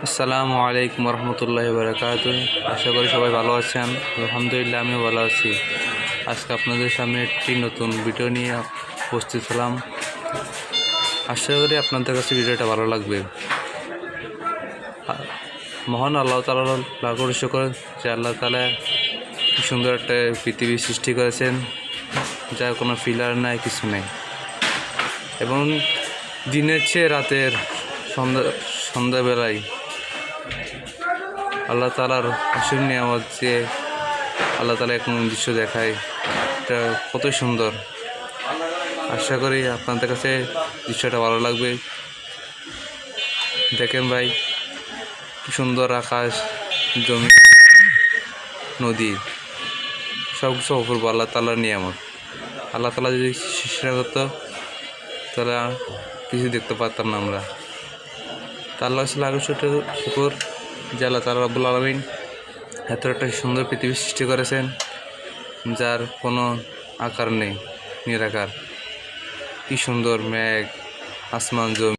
আসসালামু আলাইকুম রহমতুল্লাহি বারাকাতুহু। আশা করি সবাই ভালো আছেন। আলহামদুলিল্লাহ আমিও ভালো আছি। আজকে আপনাদের সামনে একটি নতুন ভিডিও নিয়ে উপস্থিত হলাম। আশা করি আপনাদের কাছে ভিডিওটা ভালো লাগবে। মহান আল্লাহ তাআলার লাখ শুকর যে আল্লাহ তাআলা কি সুন্দর একটা পৃথিবী সৃষ্টি করেছেন, যার কোনো ফিলার নাই, কিছু নেই, এবং দিনের চেয়ে রাতের সন্ধ্যাবেলায় আল্লাহ তাআলার অসীম নিয়ামত যে আল্লাহ তাআলা এক দৃশ্য দেখায়, এটা কত সুন্দর। আশা করি আপনাদের কাছে দৃশ্যটা ভালো লাগবে। দেখেন ভাই, কি সুন্দর আকাশ, জমি, নদী, সব কিছু অপূর্ব আল্লাহ তাআলার নিয়ামত। আল্লাহ তাআলা যদি সৃষ্টি না করতো তাহলে কিছু দেখতে পারতাম না আমরা। তা আল্লাহ শুকর যে আল্লাহ তাআলা রব্বুল আলামিন এত একটা সুন্দর পৃথিবী সৃষ্টি করেছেন, যার কোনো আকার নেই, নিরাকার। কি সুন্দর মেঘ, আসমান, জমি।